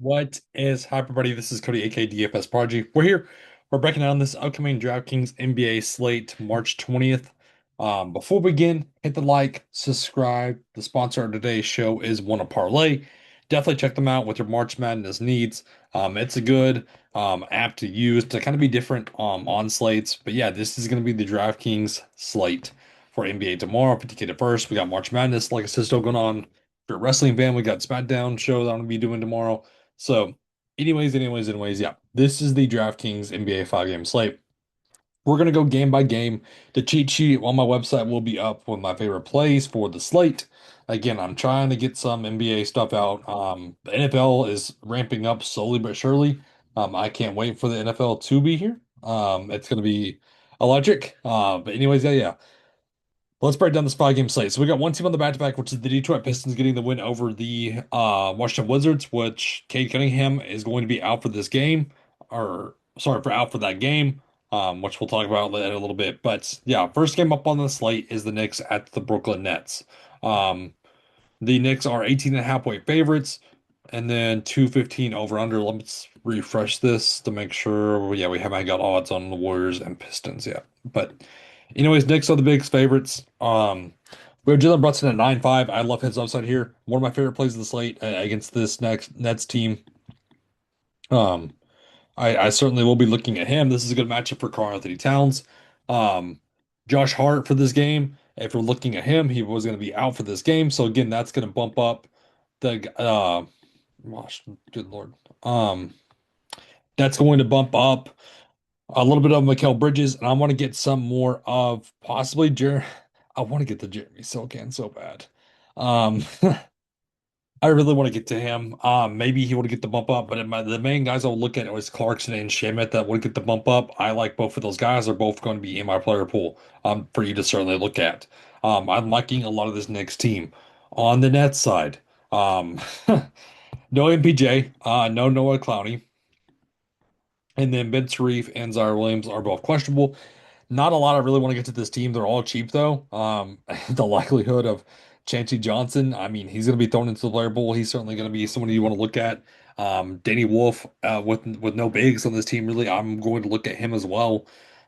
What is hi everybody? This is Cody, aka DFS Prodigy. We're here. We're breaking down this upcoming DraftKings NBA slate, March 20th. Before we begin, hit the like, subscribe. The sponsor of today's show is Wanna Parlay. Definitely check them out with your March Madness needs. It's a good app to use to kind of be different on slates. But yeah, this is going to be the DraftKings slate for NBA tomorrow, 50K to first. We got March Madness, like I said, still going on. If you're a wrestling fan, we got SmackDown show that I'm going to be doing tomorrow. So, anyways, yeah, this is the DraftKings NBA 5 game slate. We're gonna go game by game. The cheat sheet on my website will be up with my favorite plays for the slate. Again, I'm trying to get some NBA stuff out. The NFL is ramping up slowly but surely. I can't wait for the NFL to be here. It's gonna be electric. But anyways, yeah. Let's break down this 5 game slate. So we got one team on the back-to-back, which is the Detroit Pistons getting the win over the Washington Wizards, which Cade Cunningham is going to be out for this game, or sorry, for out for that game, which we'll talk about in a little bit. But yeah, first game up on the slate is the Knicks at the Brooklyn Nets. Um, the Knicks are 18 and a half point favorites, and then 215 over under. Let's refresh this to make sure. Yeah, we haven't got odds on the Warriors and Pistons yet. But anyways, Knicks are the biggest favorites. We have Jalen Brunson at 9-5. I love his upside here. One of my favorite plays of the slate against this next Nets team. Um, I certainly will be looking at him. This is a good matchup for Karl Anthony Towns. Um, Josh Hart for this game. If we're looking at him, he was going to be out for this game. So again, that's going to bump up the gosh, good Lord. Um, that's going to bump up a little bit of Mikal Bridges, and I want to get some more of possibly Jer. I want to get the Jeremy Sokan so bad. Um, I really want to get to him. Maybe he would get the bump up, but the main guys I'll look at was Clarkson and Shamet that would get the bump up. I like both of those guys. They're both going to be in my player pool for you to certainly look at. I'm liking a lot of this Knicks team. On the Nets side, um, no MPJ, no Noah Clowney, and then Ben Sharif and Zaire Williams are both questionable. Not a lot I really want to get to this team. They're all cheap though. The likelihood of Chancey Johnson, I mean, he's going to be thrown into the player pool. He's certainly going to be someone you want to look at. Danny Wolf, with no bigs on this team, really, I'm going to look at him as well.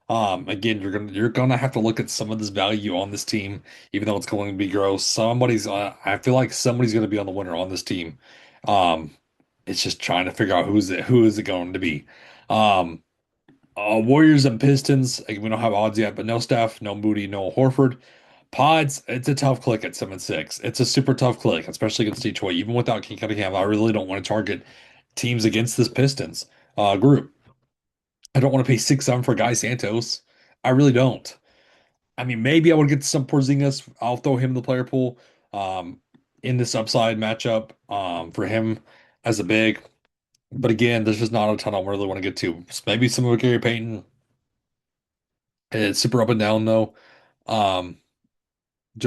Again, you're gonna have to look at some of this value on this team, even though it's going to be gross. I feel like somebody's going to be on the winner on this team. Um, it's just trying to figure out who is it going to be. Um, Warriors and Pistons. Like, we don't have odds yet, but no Steph, no Moody, no Horford. Pods, it's a tough click at 7-6. It's a super tough click, especially against Detroit. Even without King Cunningham, I really don't want to target teams against this Pistons group. I don't want to pay 6-7 for Guy Santos. I really don't. I mean, maybe I would get some Porzingis. I'll throw him in the player pool um, in this upside matchup for him as a big. But again, there's just not a ton I really want to get to. Maybe some of Gary Payton. It's super up and down though. Um,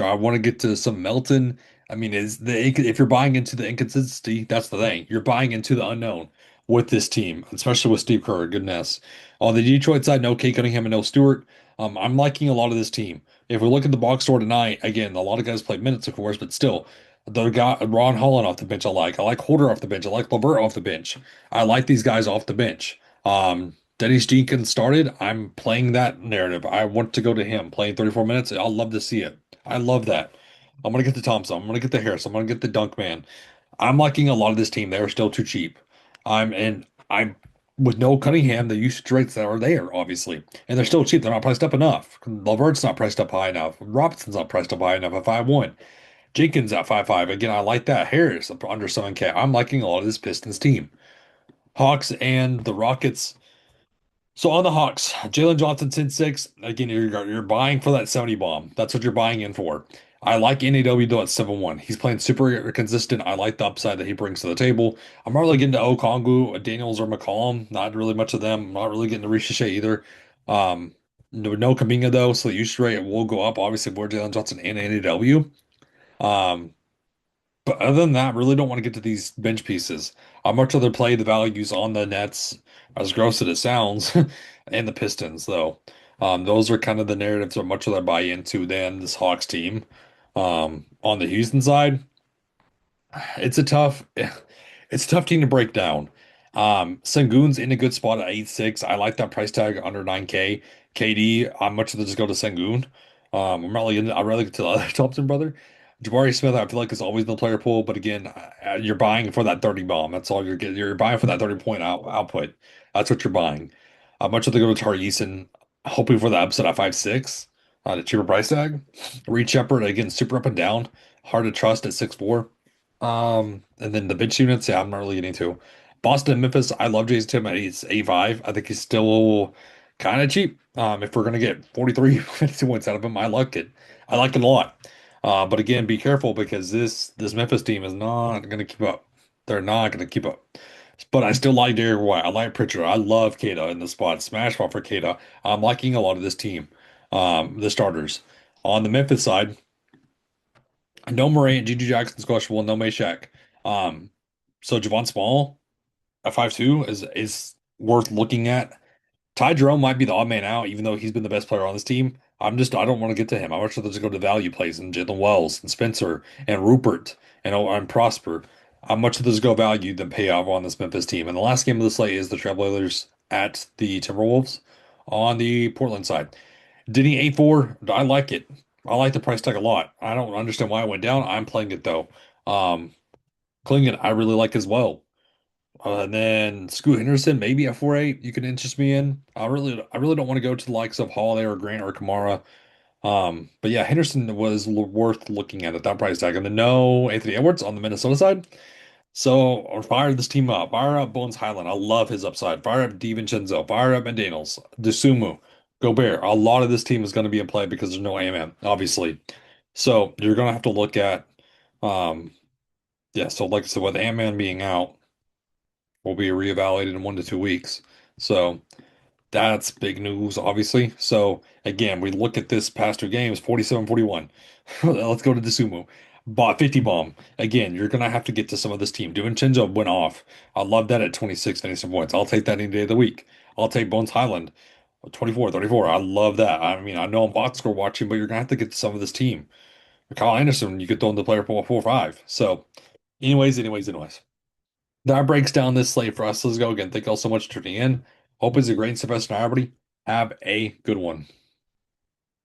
I want to get to some Melton. I mean, if you're buying into the inconsistency, that's the thing. You're buying into the unknown with this team, especially with Steve Kerr. Goodness. On the Detroit side, no Kate Cunningham and no Stewart. I'm liking a lot of this team. If we look at the box score tonight, again, a lot of guys played minutes, of course, but still, the guy Ron Holland off the bench, I like. I like Holder off the bench. I like Levert off the bench. I like these guys off the bench. Dennis Jenkins started. I'm playing that narrative. I want to go to him playing 34 minutes. I'll love to see it. I love that. I'm gonna get the Thompson. I'm gonna get the Harris. I'm gonna get the Dunk Man. I'm liking a lot of this team. They're still too cheap. I'm with no Cunningham, the usage rates that are there, obviously. And they're still cheap. They're not priced up enough. Levert's not priced up high enough. Robinson's not priced up high enough at 5-1. Jenkins at 5-5. Again, I like that. Harris up under 7K. I'm liking a lot of this Pistons team. Hawks and the Rockets. So on the Hawks, Jalen Johnson 10-6. Again, you're buying for that 70 bomb. That's what you're buying in for. I like NAW though at 7-1. He's playing super consistent. I like the upside that he brings to the table. I'm not really getting to Okongwu, Daniels, or McCollum. Not really much of them. I'm not really getting to Ricochet either. No Kuminga though, so the usage rate will go up. Obviously, more Jalen Johnson and NAW. Um, but other than that, really don't want to get to these bench pieces. I'd much rather play the values on the Nets, as gross as it sounds, and the Pistons, though. Those are kind of the narratives I'd much rather buy into than this Hawks team. On the Houston side, it's a tough, It's a tough team to break down. Sengun's in a good spot at 8.6. I like that price tag under 9K. KD, I'm much of the just go to Sengun. I'm really I'd rather get to the other Thompson brother. Jabari Smith, I feel like is always the player pool, but again, you're buying for that 30 bomb. That's all you're getting. You're buying for that 30 point output. That's what you're buying. Much of the go to Tari Eason, hoping for the upset at 5.6 on a cheaper price tag. Reed Shepard, again, super up and down. Hard to trust at 6.4. And then the bench units, yeah, I'm not really getting to. Boston, Memphis, I love Jason Tatum at 8.5. I think he's still kind of cheap. If we're gonna get 43 fantasy points out of him, I like it. I like it a lot. But again, be careful because this Memphis team is not gonna keep up. They're not gonna keep up. But I still like Derrick White. I like Pritchard. I love Kata in the spot. Smash spot for Kata. I'm liking a lot of this team. The starters. On the Memphis side. No Morant, Gigi Jackson's questionable, no Meshack. Um, so Javon Small at 5'2" is worth looking at. Ty Jerome might be the odd man out, even though he's been the best player on this team. I don't want to get to him. I much rather just go to value plays and Jalen Wells and Spencer and Rupert and Prosper. I'm much rather just go value than pay off on this Memphis team. And the last game of the slate is the Trailblazers at the Timberwolves on the Portland side. Denny 8.4, I like it. I like the price tag a lot. I don't understand why it went down. I'm playing it though. Um, Klingon, I really like as well. And then Scoot Henderson, maybe at 4.8, you can interest me in. I really don't want to go to the likes of Holiday or Grant or Kamara. But yeah, Henderson was worth looking at that price tag. And then no Anthony Edwards on the Minnesota side. So, or fire this team up. Fire up Bones Highland. I love his upside. Fire up DiVincenzo. Fire up McDaniels. DeSumo. Gobert. A lot of this team is going to be in play because there's no AMM, obviously. So you're going to have to look at, um, yeah. So like I said, with Ant-Man being out, will be reevaluated in 1 to 2 weeks. So that's big news, obviously. So again, we look at this past 2 games, 47-41. Let's go to the sumo. Bought 50 bomb. Again, you're gonna have to get to some of this team. DiVincenzo went off. I love that at 26 finishing points. I'll take that any day of the week. I'll take Bones Highland 24, 34. I love that. I mean, I know I'm box score watching, but you're gonna have to get to some of this team. Kyle Anderson, you could throw in the player pool 4 or 5. So, anyways. That breaks down this slate for us. Let's go again. Thank you all so much for tuning in. Hope it's a great semester, everybody. Have a good one.